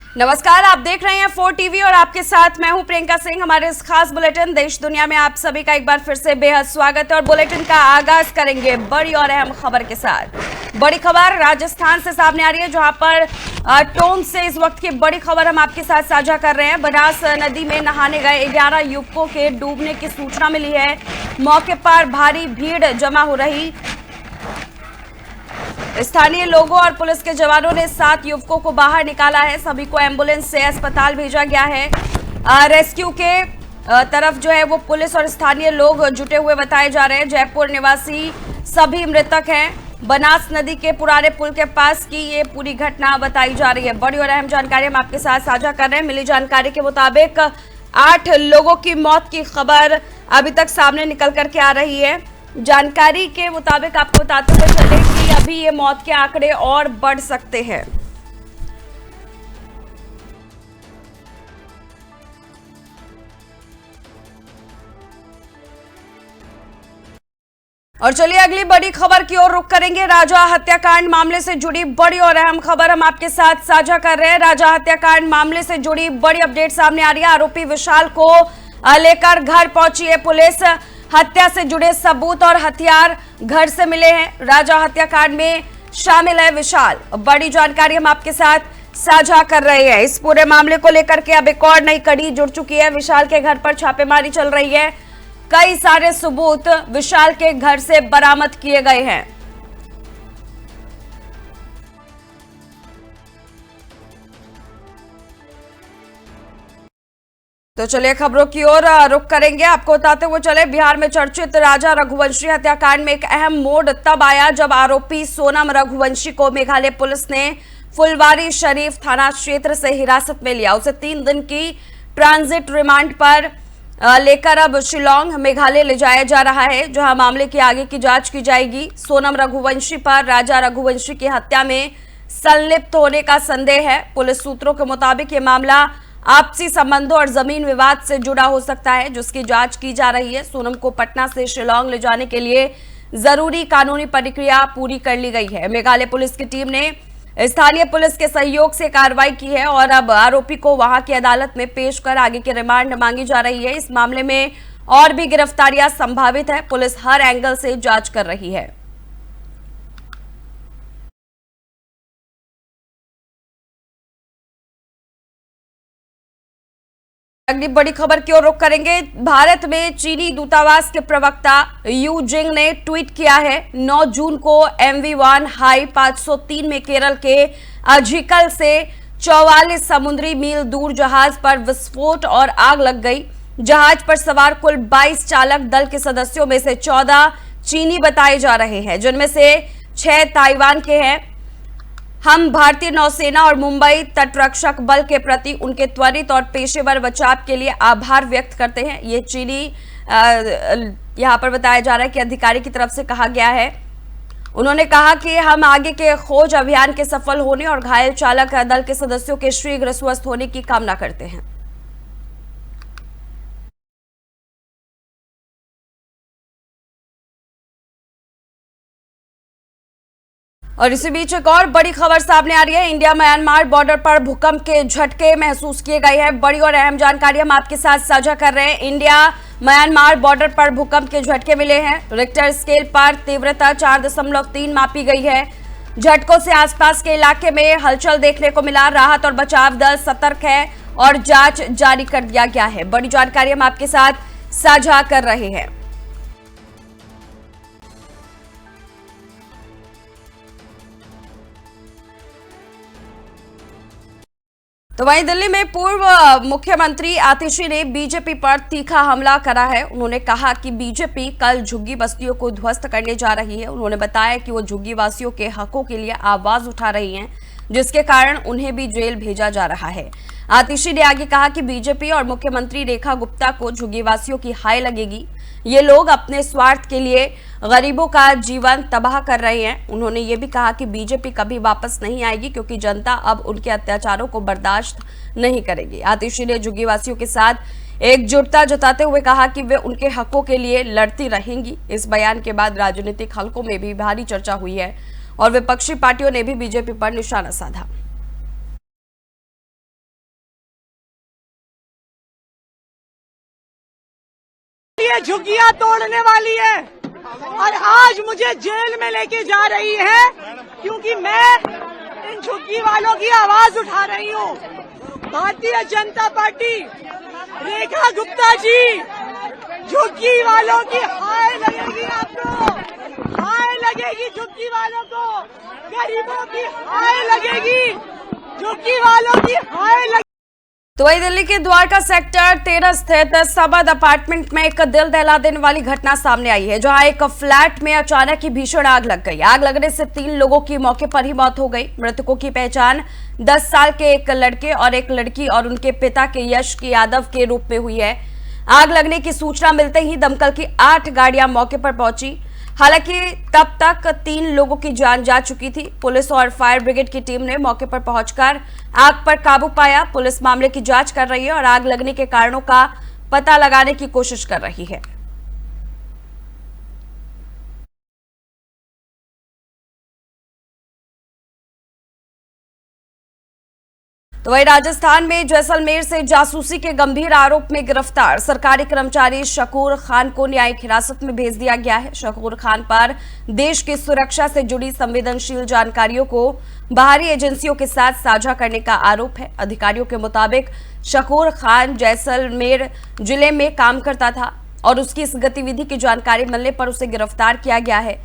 नमस्कार, आप देख रहे हैं 4 टीवी और आपके साथ मैं हूं प्रियंका सिंह। हमारे इस खास बुलेटिन देश दुनिया में आप सभी का एक बार फिर से बेहद स्वागत है और बुलेटिन का आगाज करेंगे बड़ी और अहम खबर के साथ। बड़ी खबर राजस्थान से सामने आ रही है, जहां पर टोंक से इस वक्त की बड़ी खबर हम आपके साथ साझा कर रहे हैं। बनास नदी में नहाने गए 11 युवकों के डूबने की सूचना मिली है। मौके पर भारी भीड़ जमा हो रही। स्थानीय लोगों और पुलिस के जवानों ने 7 युवकों को बाहर निकाला है। सभी को एम्बुलेंस से अस्पताल भेजा गया है। रेस्क्यू के तरफ जो है वो पुलिस और स्थानीय लोग जुटे हुए बताए जा रहे हैं। जयपुर निवासी सभी मृतक हैं। बनास नदी के पुराने पुल के पास की ये पूरी घटना बताई जा रही है। बड़ी और अहम जानकारी हम आपके साथ साझा कर रहे हैं। मिली जानकारी के मुताबिक 8 लोगों की मौत की खबर अभी तक सामने निकल करके आ रही है। जानकारी के मुताबिक आपको बताते हुए चले कि अभी ये मौत के आंकड़े और बढ़ सकते हैं। और चलिए अगली बड़ी खबर की ओर रुख करेंगे। राजा हत्याकांड मामले से जुड़ी बड़ी और अहम खबर हम आपके साथ साझा कर रहे हैं। राजा हत्याकांड मामले से जुड़ी बड़ी अपडेट सामने आ रही है। आरोपी विशाल को लेकर घर पहुंची है पुलिस। हत्या से जुड़े सबूत और हथियार घर से मिले हैं। राजा हत्याकांड में शामिल है विशाल। बड़ी जानकारी हम आपके साथ साझा कर रहे हैं। इस पूरे मामले को लेकर के अब एक और नई कड़ी जुड़ चुकी है। विशाल के घर पर छापेमारी चल रही है। कई सारे सबूत विशाल के घर से बरामद किए गए हैं। तो चलिए खबरों की ओर रुख करेंगे। आपको बताते हुए चले, बिहार में चर्चित राजा रघुवंशी हत्याकांड में एक अहम मोड़ तब आया जब आरोपी सोनम रघुवंशी को मेघालय पुलिस ने फुलवारी शरीफ थाना क्षेत्र से हिरासत में लिया। उसे 3 दिन की ट्रांजिट रिमांड पर लेकर अब शिलोंग मेघालय ले जाया जा रहा है, जहां मामले की आगे की जांच की जाएगी। सोनम रघुवंशी पर राजा रघुवंशी की हत्या में संलिप्त होने का संदेह है। पुलिस सूत्रों के मुताबिक ये मामला आपसी संबंधों और जमीन विवाद से जुड़ा हो सकता है, जिसकी जांच की जा रही है। सोनम को पटना से शिलोंग ले जाने के लिए जरूरी कानूनी प्रक्रिया पूरी कर ली गई है। मेघालय पुलिस की टीम ने स्थानीय पुलिस के सहयोग से कार्रवाई की है और अब आरोपी को वहां की अदालत में पेश कर आगे की रिमांड मांगी जा रही है। इस मामले में और भी गिरफ्तारियां संभावित है। पुलिस हर एंगल से जांच कर रही है। अगली बड़ी खबर की ओर रुख करेंगे। भारत में चीनी दूतावास के प्रवक्ता यू जिंग ने ट्वीट किया है। 9 जून को MV1 हाई 503 में केरल के अजिकल से 44 समुद्री मील दूर जहाज पर विस्फोट और आग लग गई। जहाज पर सवार कुल 22 चालक दल के सदस्यों में से 14 चीनी बताए जा रहे हैं, जिनमें से 6 ताइवान के हैं। हम भारतीय नौसेना और मुंबई तटरक्षक बल के प्रति उनके त्वरित और पेशेवर बचाव के लिए आभार व्यक्त करते हैं। ये चीनी यहां पर बताया जा रहा है कि अधिकारी की तरफ से कहा गया है। उन्होंने कहा कि हम आगे के खोज अभियान के सफल होने और घायल चालक दल के सदस्यों के शीघ्र स्वस्थ होने की कामना करते हैं। और इसी बीच एक और बड़ी खबर सामने आ रही है। इंडिया म्यांमार बॉर्डर पर भूकंप के झटके महसूस किए गए हैं। बड़ी और अहम जानकारी हम आपके साथ साझा कर रहे हैं। इंडिया म्यांमार बॉर्डर पर भूकंप के झटके मिले हैं। रिक्टर स्केल पर तीव्रता 4.3 मापी गई है। झटकों से आसपास के इलाके में हलचल देखने को मिला। राहत और बचाव दल सतर्क है और जांच जारी कर दिया गया है। बड़ी जानकारी हम आपके साथ साझा कर रहे हैं। तो वहीं दिल्ली में पूर्व मुख्यमंत्री आतिशी ने बीजेपी पर तीखा हमला करा है। उन्होंने कहा कि बीजेपी कल झुग्गी बस्तियों को ध्वस्त करने जा रही है। उन्होंने बताया कि वो झुग्गी वासियों के हकों के लिए आवाज उठा रही हैं, जिसके कारण उन्हें भी जेल भेजा जा रहा है। आतिशी ने आगे कहा कि बीजेपी और मुख्यमंत्री रेखा गुप्ता को झुग्गीवासियों की हाय लगेगी। ये लोग अपने स्वार्थ के लिए गरीबों का जीवन तबाह कर रहे हैं। उन्होंने ये भी कहा कि बीजेपी कभी वापस नहीं आएगी, क्योंकि जनता अब उनके अत्याचारों को बर्दाश्त नहीं करेगी। आतिशी ने झुग्गीवासियों के साथ एकजुटता जताते हुए कहा कि वे उनके हकों के लिए लड़ती रहेंगी। इस बयान के बाद राजनीतिक हलकों में भी भारी चर्चा हुई है और विपक्षी पार्टियों ने भी बीजेपी पर निशाना साधा। ये झुग्गियां तोड़ने वाली है और आज मुझे जेल में लेके जा रही है क्योंकि मैं इन झुग्गी वालों की आवाज उठा रही हूँ। भारतीय जनता पार्टी, रेखा गुप्ता जी, झुग्गी वालों की हाय लगेगी आपको, हाय लगेगी झुग्गी वालों को, गरीबों की हाय लगेगी, झुग्गी वालों की हाय लगेगी। तो वही दिल्ली के द्वारका सेक्टर 13 स्थित सबद अपार्टमेंट में एक दिल दहला देने वाली घटना सामने आई है, जहां एक फ्लैट में अचानक ही भीषण आग लग गई। आग लगने से 3 लोगों की मौके पर ही मौत हो गई। मृतकों की पहचान 10 साल के एक लड़के और एक लड़की और उनके पिता के यश यादव के रूप में हुई है। आग लगने की सूचना मिलते ही दमकल की 8 गाड़ियां मौके पर पहुंची। हालांकि तब तक 3 लोगों की जान जा चुकी थी। पुलिस और फायर ब्रिगेड की टीम ने मौके पर पहुंचकर आग पर काबू पाया। पुलिस मामले की जांच कर रही है और आग लगने के कारणों का पता लगाने की कोशिश कर रही है। तो वही राजस्थान में जैसलमेर से जासूसी के गंभीर आरोप में गिरफ्तार सरकारी कर्मचारी शकूर खान को न्यायिक हिरासत में भेज दिया गया है। शकूर खान पर देश की सुरक्षा से जुड़ी संवेदनशील जानकारियों को बाहरी एजेंसियों के साथ साझा करने का आरोप है। अधिकारियों के मुताबिक शकूर खान जैसलमेर जिले में काम करता था और उसकी इस गतिविधि की जानकारी मिलने पर उसे गिरफ्तार किया गया है।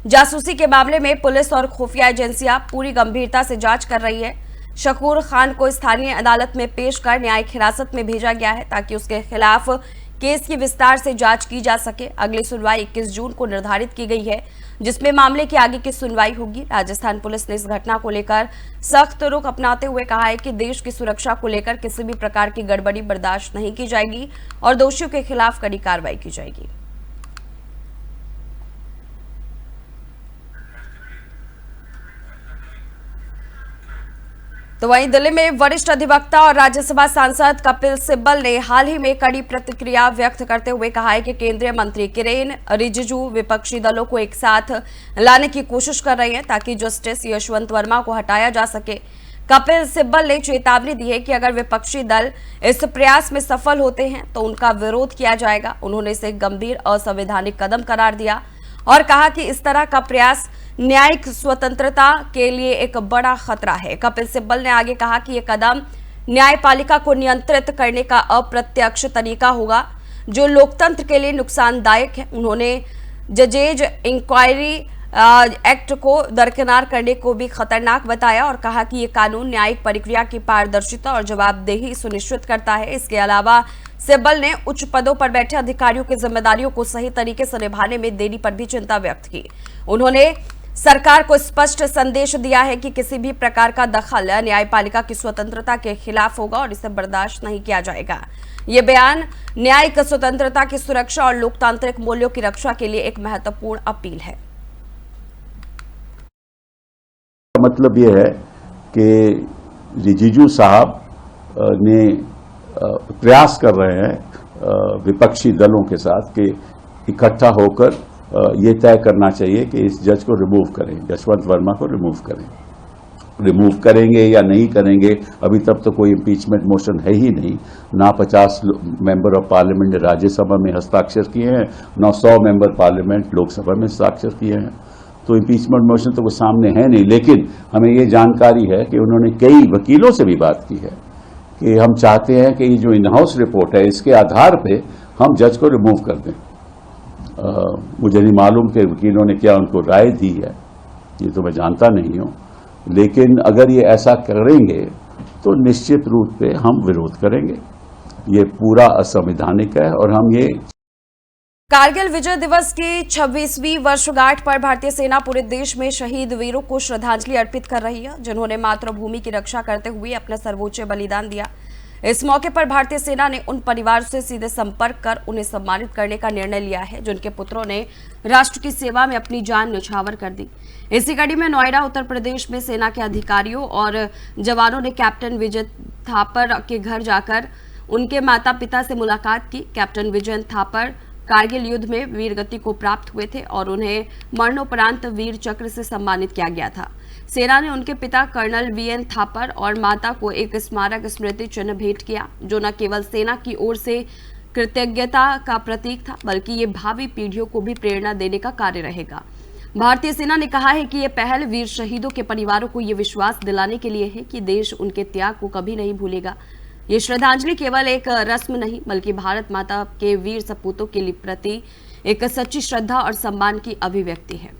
जासूसी के मामले में पुलिस और खुफिया एजेंसियां पूरी गंभीरता से जांच कर रही है। शकूर खान को स्थानीय अदालत में पेश कर न्यायिक हिरासत में भेजा गया है ताकि उसके खिलाफ केस की विस्तार से जांच की जा सके। अगली सुनवाई 21 जून को निर्धारित की गई है, जिसमें मामले की आगे की सुनवाई होगी। राजस्थान पुलिस ने इस घटना को लेकर सख्त रुख अपनाते हुए कहा है कि देश की सुरक्षा को लेकर किसी भी प्रकार की गड़बड़ी बर्दाश्त नहीं की जाएगी और दोषियों के खिलाफ कड़ी कार्रवाई की जाएगी। तो वहीं दिल्ली में वरिष्ठ अधिवक्ता और राज्यसभा सांसद कपिल सिब्बल ने हाल ही में कड़ी प्रतिक्रिया व्यक्त करते हुए कहा है कि केंद्रीय मंत्री किरेन रिजिजू विपक्षी दलों को एक साथ लाने की कोशिश कर रहे हैं ताकि जस्टिस यशवंत वर्मा को हटाया जा सके। कपिल सिब्बल ने चेतावनी दी है कि अगर विपक्षी दल इस प्रयास में सफल होते हैं तो उनका विरोध किया जाएगा। उन्होंने इसे गंभीर असंवैधानिक कदम करार दिया और कहा कि इस तरह का प्रयास न्यायिक स्वतंत्रता के लिए एक बड़ा खतरा है। कपिल सिब्बल ने आगे कहा कि यह कदम न्यायपालिका को नियंत्रित करने का अप्रत्यक्ष तरीका होगा जो लोकतंत्र के लिए नुकसानदायक है। उन्होंने जजेज इंक्वायरी एक्ट को दरकिनार करने को भी खतरनाक बताया और कहा कि यह कानून न्यायिक प्रक्रिया की पारदर्शिता और जवाबदेही सुनिश्चित करता है। इसके अलावा सिब्बल ने उच्च पदों पर बैठे अधिकारियों की जिम्मेदारियों को सही तरीके से निभाने में देरी पर भी चिंता व्यक्त की। उन्होंने सरकार को स्पष्ट संदेश दिया है कि किसी भी प्रकार का दखल न्यायपालिका की स्वतंत्रता के खिलाफ होगा और इसे बर्दाश्त नहीं किया जाएगा। ये बयान न्यायिक स्वतंत्रता की सुरक्षा और लोकतांत्रिक मूल्यों की रक्षा के लिए एक महत्वपूर्ण अपील है। मतलब ये है कि रिजिजू साहब ने प्रयास कर रहे हैं विपक्षी दलों के साथ कि इकट्ठा होकर ये तय करना चाहिए कि इस जज को रिमूव करें, यशवंत वर्मा को रिमूव करें। रिमूव करेंगे या नहीं करेंगे, अभी तक तो कोई इम्पीचमेंट मोशन है ही नहीं। ना 50 मेंबर ऑफ पार्लियामेंट ने राज्यसभा में हस्ताक्षर किए हैं, ना 100 मेंबर पार्लियामेंट लोकसभा में हस्ताक्षर किए हैं। तो इम्पीचमेंट मोशन तो वो सामने है नहीं। लेकिन हमें ये जानकारी है कि उन्होंने कई वकीलों से भी बात की है कि हम चाहते हैं कि ये जो इन हाउस रिपोर्ट है इसके आधार पर हम जज को रिमूव कर दें। मुझे नहीं मालूम कि वकीलों ने क्या उनको राय दी है, ये तो मैं जानता नहीं हूं। लेकिन अगर ये ऐसा करेंगे तो निश्चित रूप से हम विरोध करेंगे। ये पूरा असंवैधानिक है और हम ये कारगिल विजय दिवस की 26वीं वर्षगांठ पर भारतीय सेना पूरे देश में शहीद वीरों को श्रद्धांजलि अर्पित कर रही है, जिन्होंने मातृभूमि की रक्षा करते हुए अपना सर्वोच्च बलिदान दिया। इस मौके पर भारतीय सेना ने उन परिवार से सीधे संपर्क कर उन्हें सम्मानित करने का निर्णय लिया है जिनके पुत्रों ने राष्ट्र की सेवा में अपनी जान न्यौछावर कर दी। इसी कड़ी में नोएडा उत्तर प्रदेश में सेना के अधिकारियों और जवानों ने कैप्टन विजय थापर के घर जाकर उनके माता पिता से मुलाकात की। कैप्टन विजय थापर कारगिल युद्ध में वीर गति को प्राप्त हुए थे और उन्हें मरणोपरांत वीर चक्र से सम्मानित किया गया था। सेना ने उनके पिता कर्नल वीएन थापर और माता को एक स्मारक स्मृति चिन्ह भेंट किया, जो न केवल सेना की ओर से कृतज्ञता का प्रतीक था, बल्कि ये भावी पीढ़ियों को भी प्रेरणा देने का कार्य रहेगा। भारतीय सेना ने कहा है कि ये पहल वीर शहीदों के परिवारों को ये विश्वास दिलाने के लिए है कि देश उनके त्याग को कभी नहीं भूलेगा। ये श्रद्धांजलि केवल एक रस्म नहीं, बल्कि भारत माता के वीर सपूतों के प्रति एक सच्ची श्रद्धा और सम्मान की अभिव्यक्ति है।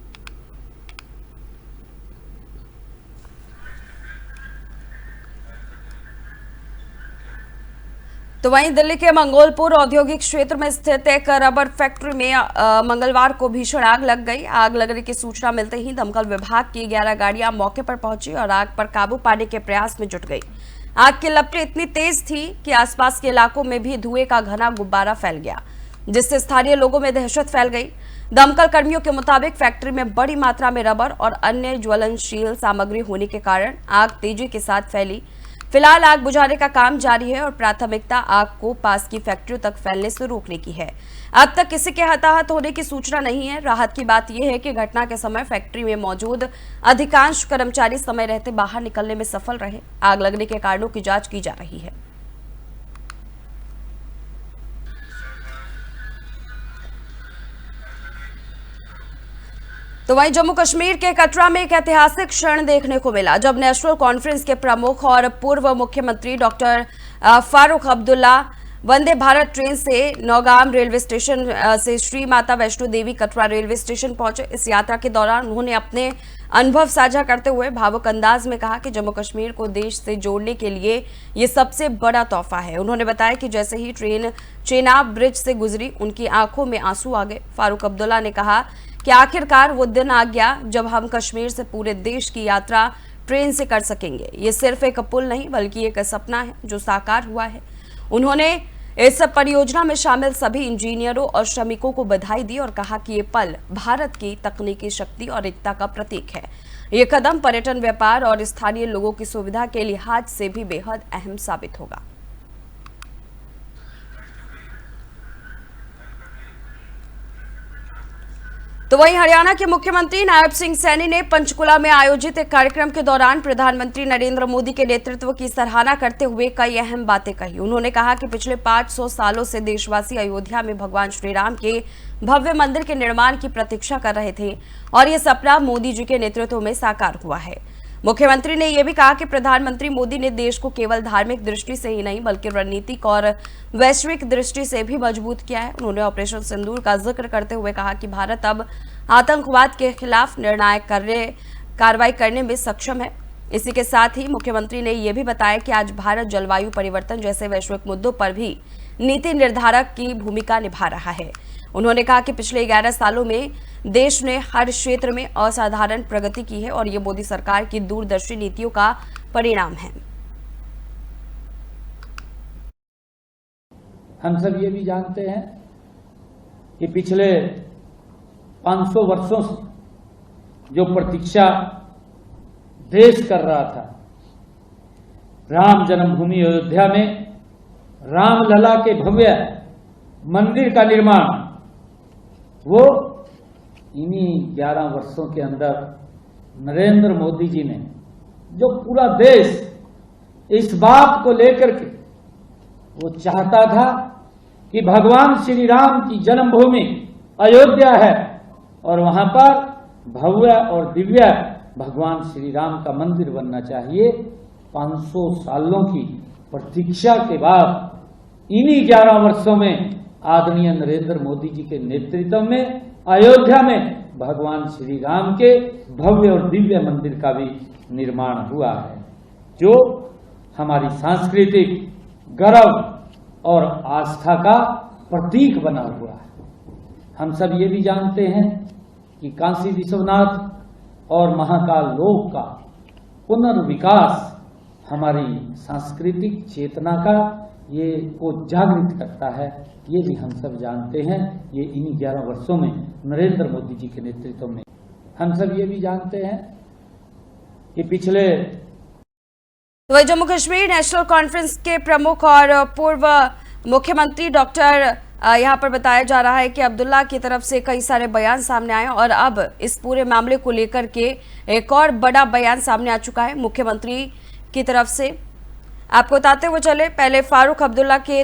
तो वहीं दिल्ली के मंगोलपुर औद्योगिक क्षेत्र में स्थित एक रबर फैक्ट्री में मंगलवार को भीषण आग लग गई। आग लगने की सूचना मिलते ही दमकल विभाग की 11 गाड़ियां मौके पर पहुंची और आग पर काबू पाने के प्रयास में जुट गई। आग की लपटें इतनी तेज थी कि आसपास के इलाकों में भी धुएं का घना गुब्बारा फैल गया, जिससे स्थानीय लोगों में दहशत फैल गई। दमकल कर्मियों के मुताबिक फैक्ट्री में बड़ी मात्रा में रबर और अन्य ज्वलनशील सामग्री होने के कारण आग तेजी के साथ फैली। फिलहाल आग बुझाने का काम जारी है और प्राथमिकता आग को पास की फैक्ट्रियों तक फैलने से रोकने की है। अब तक किसी के हताहत होने की सूचना नहीं है। राहत की बात यह है कि घटना के समय फैक्ट्री में मौजूद अधिकांश कर्मचारी समय रहते बाहर निकलने में सफल रहे। आग लगने के कारणों की जांच की जा रही है। तो वहीं जम्मू कश्मीर के कटरा में एक ऐतिहासिक क्षण देखने को मिला, जब नेशनल कॉन्फ्रेंस के प्रमुख और पूर्व मुख्यमंत्री डॉक्टर फारूक अब्दुल्ला वंदे भारत ट्रेन से नौगाम रेलवे स्टेशन से श्री माता वैष्णो देवी कटरा रेलवे स्टेशन पहुंचे। इस यात्रा के दौरान उन्होंने अपने अनुभव साझा करते हुए भावुक अंदाज में कहा कि जम्मू कश्मीर को देश से जोड़ने के लिए ये सबसे बड़ा तोहफा है। उन्होंने बताया कि जैसे ही ट्रेन चेनाब ब्रिज से गुजरी, उनकी आंखों में आंसू आ गए। फारूक अब्दुल्ला ने कहा कि आखिरकार वो दिन आ गया जब हम कश्मीर से पूरे देश की यात्रा ट्रेन से कर सकेंगे। ये सिर्फ एक पुल नहीं, बल्कि एक सपना है जो साकार हुआ है। उन्होंने इस परियोजना में शामिल सभी इंजीनियरों और श्रमिकों को बधाई दी और कहा कि ये पल भारत की तकनीकी शक्ति और एकता का प्रतीक है। ये कदम पर्यटन, व्यापार और स्थानीय लोगों की सुविधा के लिहाज से भी बेहद अहम साबित होगा। तो वहीं हरियाणा के मुख्यमंत्री नायब सिंह सैनी ने पंचकुला में आयोजित एक कार्यक्रम के दौरान प्रधानमंत्री नरेंद्र मोदी के नेतृत्व की सराहना करते हुए कई अहम बातें कही। उन्होंने कहा कि पिछले 500 सालों से देशवासी अयोध्या में भगवान श्री राम के भव्य मंदिर के निर्माण की प्रतीक्षा कर रहे थे और ये सपना मोदी जी के नेतृत्व में साकार हुआ है। मुख्यमंत्री ने यह भी कहा कि प्रधानमंत्री मोदी ने देश को केवल धार्मिक दृष्टि से ही नहीं, बल्कि रणनीतिक और वैश्विक दृष्टि से भी मजबूत किया है। उन्होंने ऑपरेशन सिंदूर का जिक्र करते हुए कहा कि भारत अब आतंकवाद के खिलाफ निर्णायक कार्रवाई करने में सक्षम है। इसी के साथ ही मुख्यमंत्री ने यह भी बताया कि आज भारत जलवायु परिवर्तन जैसे वैश्विक मुद्दों पर भी नीति निर्धारक की भूमिका निभा रहा है। उन्होंने कहा कि पिछले 11 सालों में देश ने हर क्षेत्र में असाधारण प्रगति की है और ये मोदी सरकार की दूरदर्शी नीतियों का परिणाम है। हम सब ये भी जानते हैं कि पिछले 500 वर्षों से जो प्रतीक्षा देश कर रहा था, राम जन्मभूमि अयोध्या में रामलला के भव्य मंदिर का निर्माण, वो इन्हीं 11 वर्षों के अंदर नरेंद्र मोदी जी ने, जो पूरा देश इस बात को लेकर के वो चाहता था कि भगवान श्री राम की जन्मभूमि अयोध्या है और वहां पर भव्य और दिव्य भगवान श्री राम का मंदिर बनना चाहिए। 500 सालों की प्रतीक्षा के बाद इन्हीं 11 वर्षों में आदरणीय नरेंद्र मोदी जी के नेतृत्व में अयोध्या में भगवान श्री राम के भव्य और दिव्य मंदिर का भी निर्माण हुआ है, जो हमारी सांस्कृतिक गौरव और आस्था का प्रतीक बना हुआ है। हम सब ये भी जानते हैं कि काशी विश्वनाथ और महाकाल लोक का पुनर्विकास हमारी सांस्कृतिक चेतना का ये को जागृत करता है। ये भी हम सब जानते हैं। ये इन्हीं 11 वर्षों में नरेंद्र मोदी जी के नेतृत्व में हम सब ये भी जानते हैं कि पिछले वही जम्मू कश्मीर नेशनल कॉन्फ्रेंस के प्रमुख और पूर्व मुख्यमंत्री डॉक्टर यहाँ पर बताया जा रहा है कि अब्दुल्ला की तरफ से कई सारे बयान सामने आए और अब इस पूरे मामले को लेकर के एक और बड़ा बयान सामने आ चुका है मुख्यमंत्री की तरफ से। आपको बताते हुए चले, पहले फारूक अब्दुल्ला के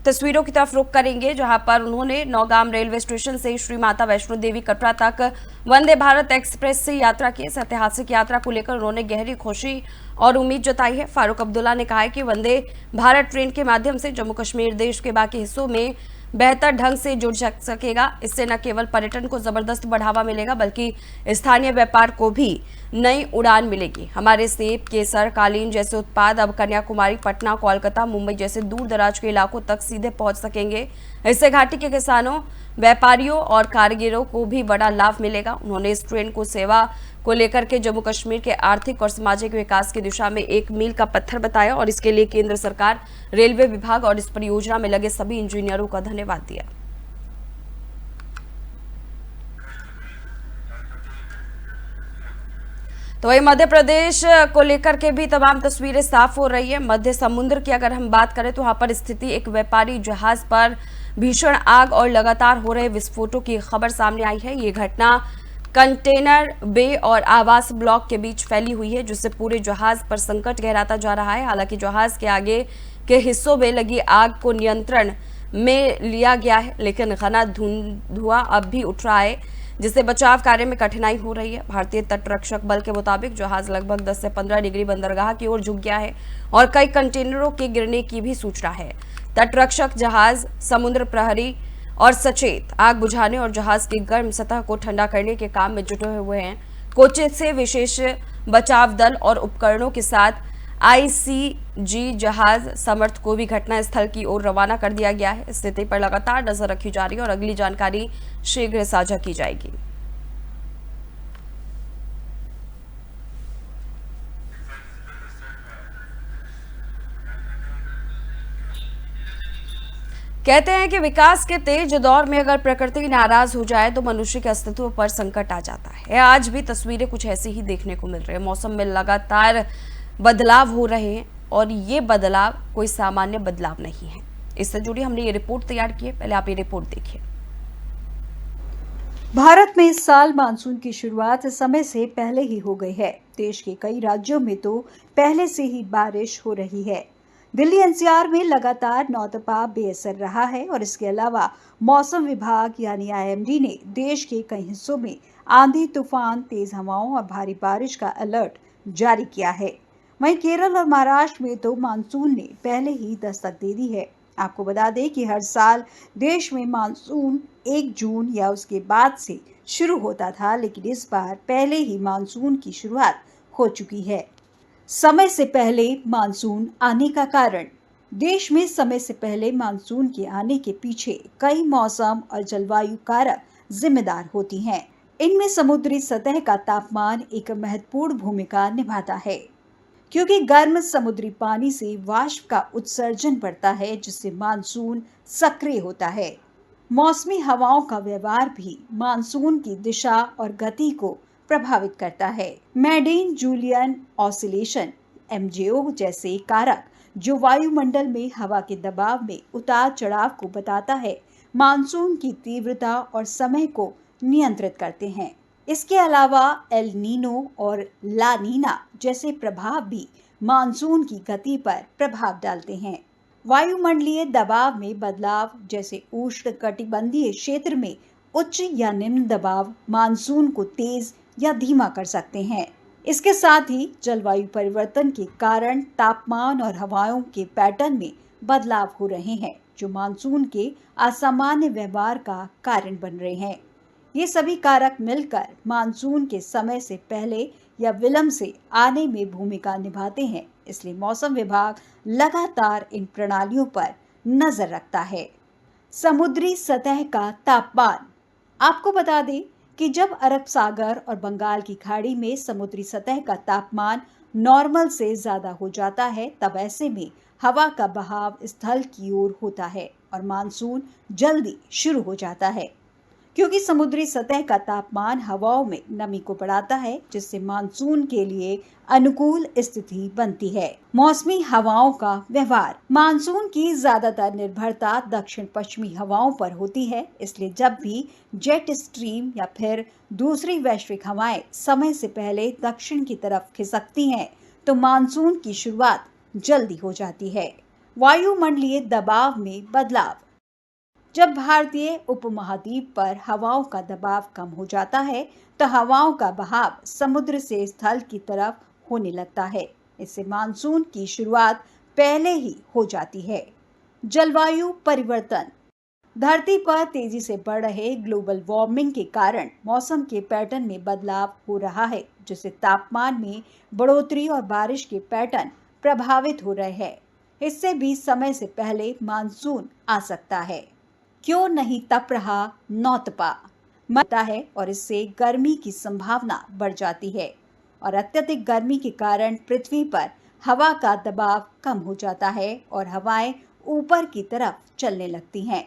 तस्वीरों की तरफ रुख करेंगे, जहां पर उन्होंने नौगाम रेलवे स्टेशन से श्री माता वैष्णो देवी कटरा तक वंदे भारत एक्सप्रेस से यात्रा की। इस ऐतिहासिक यात्रा को लेकर उन्होंने गहरी खुशी और उम्मीद जताई है। फारूक अब्दुल्ला ने कहा है कि वंदे भारत ट्रेन के माध्यम से जम्मू कश्मीर देश के बाकी हिस्सों में बेहतर ढंग से जुड़ सकेगा। इससे न केवल पर्यटन को जबरदस्त बढ़ावा मिलेगा, बल्कि स्थानीय व्यापार को भी नई उड़ान मिलेगी। हमारे सेब, केसर, कालीन जैसे उत्पाद अब कन्याकुमारी, पटना, कोलकाता, मुंबई जैसे दूर दराज के इलाकों तक सीधे पहुंच सकेंगे। इससे घाटी के किसानों, व्यापारियों और कारीगरों को भी बड़ा लाभ मिलेगा। उन्होंने इस ट्रेन को सेवा को लेकर के जम्मू कश्मीर के आर्थिक और सामाजिक विकास की दिशा में एक मील का पत्थर बताया और इसके लिए केंद्र सरकार, रेलवे विभाग और इस परियोजना में लगे सभी इंजीनियरों का धन्यवाद दिया। तो वही मध्य प्रदेश को लेकर के भी तमाम तस्वीरें साफ हो रही है। मध्य समुद्र की अगर हम बात करें तो वहां पर स्थिति एक व्यापारी जहाज पर भीषण आग और लगातार हो रहे विस्फोटों की खबर सामने आई है। ये घटना कंटेनर बे और आवास ब्लॉक के बीच फैली हुई है, जिससे पूरे जहाज पर संकट गहराता जा रहा है। हालांकि जहाज के आगे के हिस्सों में लगी आग को नियंत्रण में लिया गया है, लेकिन घना धुआं अब भी उठ रहा है, जिससे बचाव कार्य में कठिनाई हो रही है। भारतीय तटरक्षक बल के मुताबिक जहाज लगभग 10 से 15 डिग्री बंदरगाह की ओर झुक गया है और कई कंटेनरों के गिरने की भी सूचना है। तटरक्षक जहाज, समुद्र प्रहरी और सचेत आग बुझाने और जहाज की गर्म सतह को ठंडा करने के काम में जुटे हुए हैं। कोच्चि से विशेष बचाव दल और उपकरणों के साथ आईसीजी जहाज समर्थ को भी घटनास्थल की ओर रवाना कर दिया गया है। स्थिति पर लगातार नजर रखी जा रही है और अगली जानकारी शीघ्र साझा की जाएगी। कहते हैं कि विकास के तेज दौर में अगर प्रकृति नाराज हो जाए तो मनुष्य के अस्तित्व पर संकट आ जाता है। आज भी तस्वीरें कुछ ऐसी ही देखने को मिल रही है। मौसम में लगातार बदलाव हो रहे हैं और ये बदलाव कोई सामान्य बदलाव नहीं है। इससे जुड़ी हमने ये रिपोर्ट तैयार की है, पहले आप ये रिपोर्ट देखिए। भारत में इस साल मानसून की शुरुआत समय से पहले ही हो गई है। देश के कई राज्यों में तो पहले से ही बारिश हो रही है। दिल्ली एनसीआर में लगातार नौतपा बेअसर रहा है और इसके अलावा मौसम विभाग यानी आईएमडी ने देश के कई हिस्सों में आंधी, तूफान, तेज हवाओं और भारी बारिश का अलर्ट जारी किया है। वहीं केरल और महाराष्ट्र में तो मानसून ने पहले ही दस्तक दे दी है। आपको बता दें कि हर साल देश में मानसून 1 जून या उसके बाद से शुरू होता था, लेकिन इस बार पहले ही मानसून की शुरुआत हो चुकी है। समय से पहले मानसून आने का कारण। देश में समय से पहले मानसून के आने के पीछे कई मौसम और जलवायु कारक जिम्मेदार होती हैं। इनमें समुद्री सतह का तापमान एक महत्वपूर्ण भूमिका निभाता है, क्योंकि गर्म समुद्री पानी से वाष्प का उत्सर्जन बढ़ता है, जिससे मानसून सक्रिय होता है। मौसमी हवाओं का व्यवहार भी मानसून की दिशा और गति को प्रभावित करता है। मेडिन जूलियन ऑसिलेशन (MJO) जैसे कारक जो वायुमंडल में हवा के दबाव में उतार चढ़ाव को बताता है, मानसून की तीव्रता और समय को नियंत्रित करते हैं। इसके अलावा एल नीनो और ला नीना जैसे प्रभाव भी मानसून की गति पर प्रभाव डालते हैं। वायुमंडलीय दबाव में बदलाव जैसे उष्णकटिबंधीय क्षेत्र में उच्च या निम्न दबाव मानसून को तेज या धीमा कर सकते हैं। इसके साथ ही जलवायु परिवर्तन के कारण तापमान और हवाओं के पैटर्न में बदलाव हो रहे हैं, जो मानसून के असामान्य व्यवहार का कारण बन रहे हैं। ये सभी कारक मिलकर मानसून के समय से पहले या विलंब से आने में भूमिका निभाते हैं। इसलिए मौसम विभाग लगातार इन प्रणालियों पर नजर रखता है। समुद्री सतह का तापमान। आपको बता दें कि जब अरब सागर और बंगाल की खाड़ी में समुद्री सतह का तापमान नॉर्मल से ज्यादा हो जाता है, तब ऐसे में हवा का बहाव स्थल की ओर होता है और मानसून जल्दी शुरू हो जाता है, क्योंकि समुद्री सतह का तापमान हवाओं में नमी को बढ़ाता है, जिससे मानसून के लिए अनुकूल स्थिति बनती है। मौसमी हवाओं का व्यवहार। मानसून की ज्यादातर निर्भरता दक्षिण पश्चिमी हवाओं पर होती है, इसलिए जब भी जेट स्ट्रीम या फिर दूसरी वैश्विक हवाएं समय से पहले दक्षिण की तरफ खिसकती हैं, तो मानसून की शुरुआत जल्दी हो जाती है। वायुमंडलीय दबाव में बदलाव। जब भारतीय उपमहाद्वीप पर हवाओं का दबाव कम हो जाता है तो हवाओं का बहाव समुद्र से स्थल की तरफ होने लगता है। इससे मानसून की शुरुआत पहले ही हो जाती है। जलवायु परिवर्तन। धरती पर तेजी से बढ़ रहे ग्लोबल वार्मिंग के कारण मौसम के पैटर्न में बदलाव हो रहा है, जिससे तापमान में बढ़ोतरी और बारिश के पैटर्न प्रभावित हो रहे हैं। इससे भी समय से पहले मानसून आ सकता है। क्यों नहीं तप रहा नौतपा मरता है और इससे गर्मी की संभावना बढ़ जाती है और अत्यधिक गर्मी के कारण पृथ्वी पर हवा का दबाव कम हो जाता है और हवाएं ऊपर की तरफ चलने लगती हैं।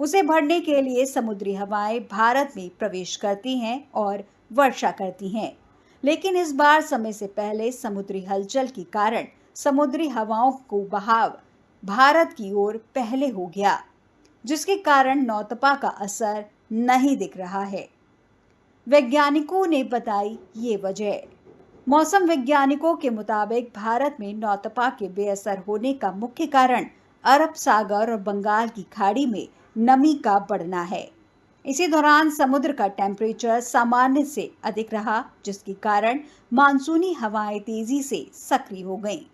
उसे भरने के लिए समुद्री हवाएं भारत में प्रवेश करती हैं और वर्षा करती हैं, लेकिन इस बार समय से पहले समुद्री हलचल के कारण समुद्री हवाओं को बहाव भारत की ओर पहले हो गया, जिसके कारण नौतपा का असर नहीं दिख रहा है। वैज्ञानिकों ने बताई ये वजह। मौसम वैज्ञानिकों के मुताबिक भारत में नौतपा के बेअसर होने का मुख्य कारण अरब सागर और बंगाल की खाड़ी में नमी का बढ़ना है। इसी दौरान समुद्र का टेम्परेचर सामान्य से अधिक रहा, जिसके कारण मानसूनी हवाएं तेजी से सक्रिय हो गईं।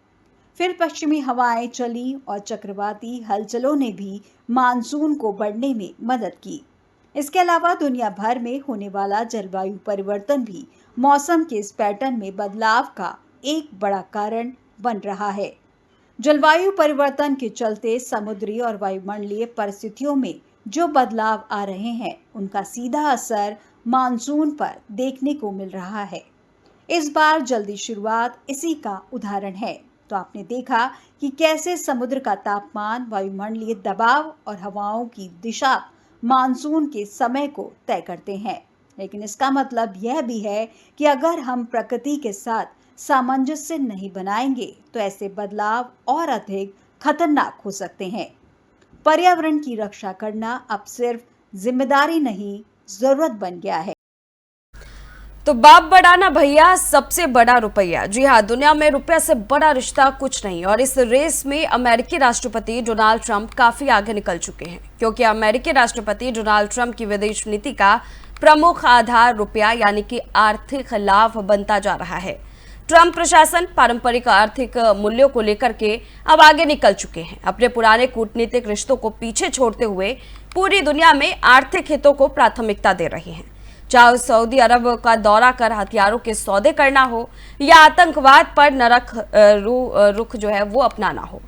फिर पश्चिमी हवाएं चली और चक्रवाती हलचलों ने भी मानसून को बढ़ने में मदद की। इसके अलावा दुनिया भर में होने वाला जलवायु परिवर्तन भी मौसम के इस पैटर्न में बदलाव का एक बड़ा कारण बन रहा है। जलवायु परिवर्तन के चलते समुद्री और वायुमंडलीय परिस्थितियों में जो बदलाव आ रहे हैं, उनका सीधा असर मानसून पर देखने को मिल रहा है। इस बार जल्दी शुरुआत इसी का उदाहरण है। तो आपने देखा कि कैसे समुद्र का तापमान, वायुमंडलीय दबाव और हवाओं की दिशा मानसून के समय को तय करते हैं। लेकिन इसका मतलब यह भी है कि अगर हम प्रकृति के साथ सामंजस्य नहीं बनाएंगे तो ऐसे बदलाव और अधिक खतरनाक हो सकते हैं। पर्यावरण की रक्षा करना अब सिर्फ जिम्मेदारी नहीं, जरूरत बन गया है। तो बाप बढ़ाना भैया सबसे बड़ा रुपया। जी हाँ, दुनिया में रुपया से बड़ा रिश्ता कुछ नहीं और इस रेस में अमेरिकी राष्ट्रपति डोनाल्ड ट्रंप काफी आगे निकल चुके हैं, क्योंकि अमेरिकी राष्ट्रपति डोनाल्ड ट्रंप की विदेश नीति का प्रमुख आधार रुपया यानी कि आर्थिक लाभ बनता जा रहा है। ट्रंप प्रशासन पारंपरिक आर्थिक मूल्यों को लेकर के अब आगे निकल चुके हैं। अपने पुराने कूटनीतिक रिश्तों को पीछे छोड़ते हुए पूरी दुनिया में आर्थिक हितों को प्राथमिकता दे रहे हैं, चाहे सऊदी अरब का दौरा कर हथियारों के सौदे करना हो या आतंकवाद पर नरक रुख जो है वो अपनाना हो।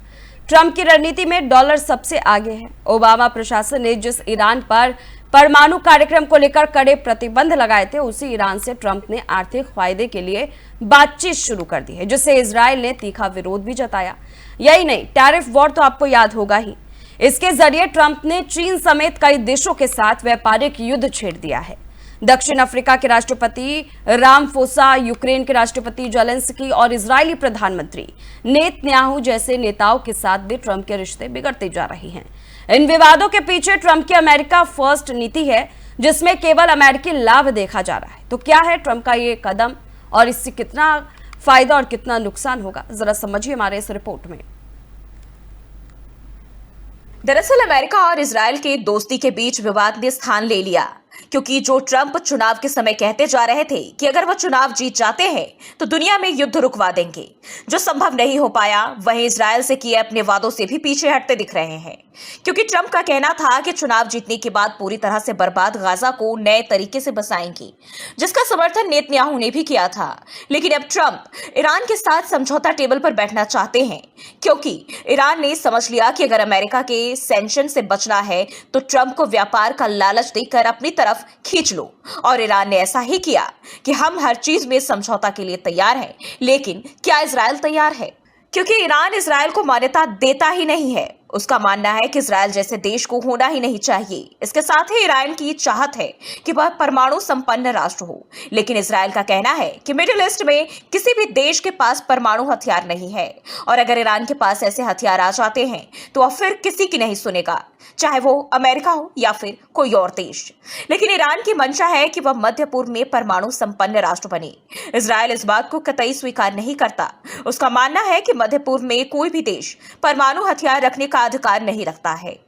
ट्रंप की रणनीति में डॉलर सबसे आगे है। ओबामा प्रशासन ने जिस ईरान पर परमाणु कार्यक्रम को लेकर कड़े प्रतिबंध लगाए थे, उसी ईरान से ट्रंप ने आर्थिक फायदे के लिए बातचीत शुरू कर दी है, जिससे इजराइल ने तीखा विरोध भी जताया। यही नहीं, टैरिफ वॉर तो आपको याद होगा ही। इसके जरिए ट्रंप ने चीन समेत कई देशों के साथ व्यापारिक युद्ध छेड़ दिया है। दक्षिण अफ्रीका के राष्ट्रपति रामफोसा, यूक्रेन के राष्ट्रपति जेलेंस्की और इजरायली प्रधानमंत्री नेतन्याहू जैसे नेताओं के साथ भी ट्रंप के रिश्ते बिगड़ते जा रहे हैं। इन विवादों के पीछे ट्रंप की अमेरिका फर्स्ट नीति है, जिसमें केवल अमेरिकी लाभ देखा जा रहा है। तो क्या है ट्रंप का ये कदम और इससे कितना फायदा और कितना नुकसान होगा, जरा समझिए हमारे इस रिपोर्ट में। दरअसल अमेरिका और इजरायल के दोस्ती के बीच विवाद ने स्थान ले लिया, क्योंकि जो ट्रंप चुनाव के समय कहते जा रहे थे कि अगर वो चुनाव जीत जाते हैं तो दुनिया में युद्ध रुकवा देंगे, जो संभव नहीं हो पाया, वहीं इजरायल से किए अपने वादों से भी पीछे हटते दिख रहे हैं। क्योंकि ट्रंप का कहना था कि चुनाव जीतने के बाद पूरी तरह से बर्बाद गाजा को नए तरीके से बसाएंगे, जिसका समर्थन नेतन्याहू ने भी किया था। लेकिन अब ट्रंप ईरान के साथ समझौता टेबल पर बैठना चाहते हैं, क्योंकि ईरान ने समझ लिया कि अगर अमेरिका के सैंक्शन से बचना है तो ट्रंप को व्यापार का लालच देकर अपनी तरफ खींच लो। और ईरान ने ऐसा ही किया कि हम हर चीज में समझौता के लिए तैयार हैं, लेकिन क्या इजरायल तैयार है? क्योंकि ईरान इजरायल को मान्यता देता ही नहीं है। उसका मानना है कि इजराइल जैसे देश को होना ही नहीं चाहिए। इसके साथ ही ईरान की चाहत है कि वह परमाणु संपन्न राष्ट्र हो, लेकिन इजराइल का कहना है कि मिडिल ईस्ट में किसी भी देश के पास परमाणु हथियार नहीं है और अगर ईरान के पास ऐसे हथियार आ जाते हैं तो वह फिर किसी की नहीं सुनेगा, चाहे वो अमेरिका हो या फिर कोई और देश। लेकिन ईरान की मंशा है कि वह मध्य पूर्व में परमाणु संपन्न राष्ट्र बने। इजराइल इस बात को कतई स्वीकार नहीं करता। उसका मानना है कि मध्य पूर्व में कोई भी देश परमाणु हथियार रखने का अधिकार नहीं रखता है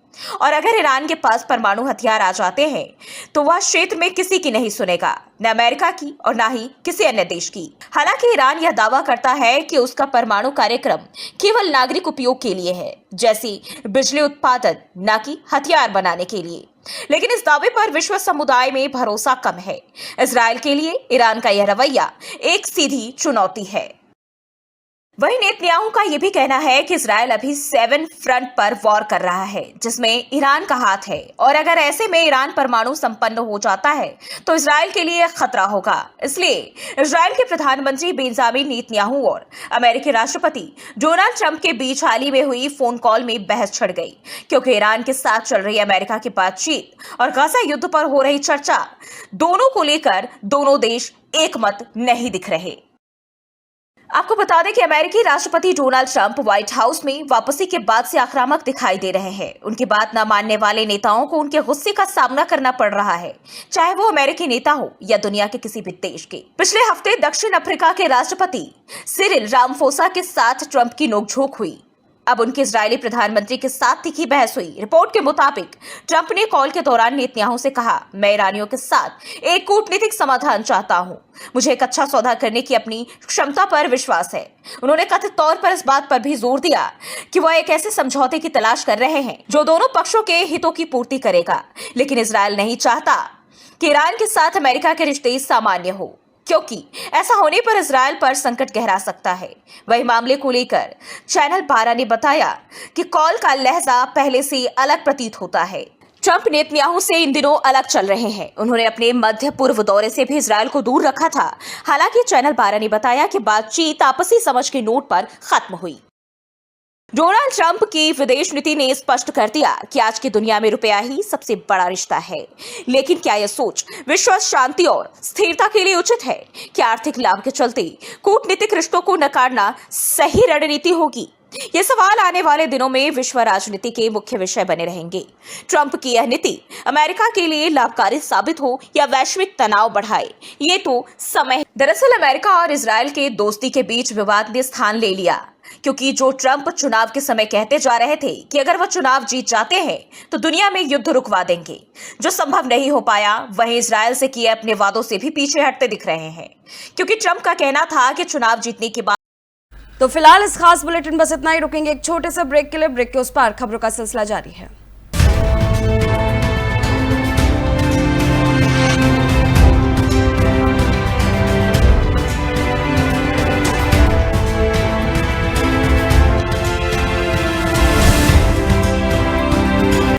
और अगर ईरान के पास परमाणु हथियार आ जाते हैं तो वह क्षेत्र में किसी की नहीं सुनेगा, न अमेरिका की और न ही किसी अन्य देश की। हालांकि ईरान यह दावा करता है कि उसका परमाणु कार्यक्रम केवल नागरिक उपयोग के लिए है, जैसे बिजली उत्पादन, न कि हथियार बनाने के लिए। लेकिन इस दावे पर विश्व समुदाय में भरोसा कम है। इजराइल के लिए ईरान का यह रवैया एक सीधी चुनौती है। वहीं नेतन्याहू का यह भी कहना है कि इजराइल अभी 7 फ्रंट पर वॉर कर रहा है, जिसमें ईरान का हाथ है और अगर ऐसे में ईरान परमाणु संपन्न हो जाता है तो इजराइल के लिए खतरा होगा। इसलिए इजराइल के प्रधानमंत्री बेंजामिन नेतन्याहू और अमेरिकी राष्ट्रपति डोनाल्ड ट्रंप के बीच हाल ही में हुई फोन कॉल में बहस छिड़ गई, क्योंकि ईरान के साथ चल रही अमेरिका की बातचीत और गाजा युद्ध पर हो रही चर्चा दोनों को लेकर दोनों देश एकमत नहीं दिख रहे। आपको बता दें कि अमेरिकी राष्ट्रपति डोनाल्ड ट्रंप व्हाइट हाउस में वापसी के बाद से आक्रामक दिखाई दे रहे हैं। उनकी बात न मानने वाले नेताओं को उनके गुस्से का सामना करना पड़ रहा है, चाहे वो अमेरिकी नेता हो या दुनिया के किसी भी देश के। पिछले हफ्ते दक्षिण अफ्रीका के राष्ट्रपति सिरिल रामाफोसा के साथ ट्रंप की नोकझोंक हुई। अब उनके इजरायली प्रधानमंत्री के साथ तीखी बहस हुई। रिपोर्ट के मुताबिक ट्रंप ने कॉल के दौरान नेतन्याहू से कहा, मैं ईरानियों के साथ एक कूटनीतिक समाधान चाहता हूं। मुझे एक अच्छा सौदा करने की अपनी क्षमता पर विश्वास है। उन्होंने कथित तौर पर इस बात पर भी जोर दिया कि वह एक ऐसे समझौते की तलाश कर रहे हैं जो दोनों पक्षों के हितों की पूर्ति करेगा। लेकिन इजरायल नहीं चाहता कि ईरान के साथ अमेरिका के रिश्ते सामान्य हो, क्योंकि ऐसा होने पर इजरायल पर संकट गहरा सकता है। वही मामले को लेकर चैनल 12 ने बताया कि कॉल का लहजा पहले से अलग प्रतीत होता है। ट्रंप नेतन्याहू से इन दिनों अलग चल रहे हैं। उन्होंने अपने मध्य पूर्व दौरे से भी इजरायल को दूर रखा था। हालांकि चैनल 12 ने बताया कि बातचीत आपसी समझ के नोट पर खत्म हुई। डोनाल्ड ट्रंप की विदेश नीति ने स्पष्ट कर दिया कि आज की दुनिया में रुपया ही सबसे बड़ा रिश्ता है। लेकिन क्या यह सोच विश्व शांति और स्थिरता के लिए उचित है? क्या आर्थिक लाभ के चलते कूटनीतिक रिश्तों को नकारना सही रणनीति होगी? ये सवाल आने वाले दिनों में विश्व राजनीति के मुख्य विषय बने रहेंगे। ट्रंप की यह नीति अमेरिका के लिए लाभकारी साबित हो या वैश्विक तनाव बढ़ाए, ये तो समय। दरअसल अमेरिका और इजरायल के दोस्ती के बीच विवाद ने स्थान ले लिया, क्योंकि जो ट्रंप चुनाव के समय कहते जा रहे थे कि अगर वह चुनाव जीत जाते हैं तो दुनिया में युद्ध रुकवा देंगे, जो संभव नहीं हो पाया, वहीं इजरायल से किए अपने वादों से भी पीछे हटते दिख रहे हैं, क्योंकि ट्रंप का कहना था कि चुनाव जीतने के बाद। तो फिलहाल इस खास बुलेटिन बस इतना ही। रुकेंगे एक छोटे से ब्रेक के लिए। ब्रेक के उस पार खबरों का सिलसिला जारी है।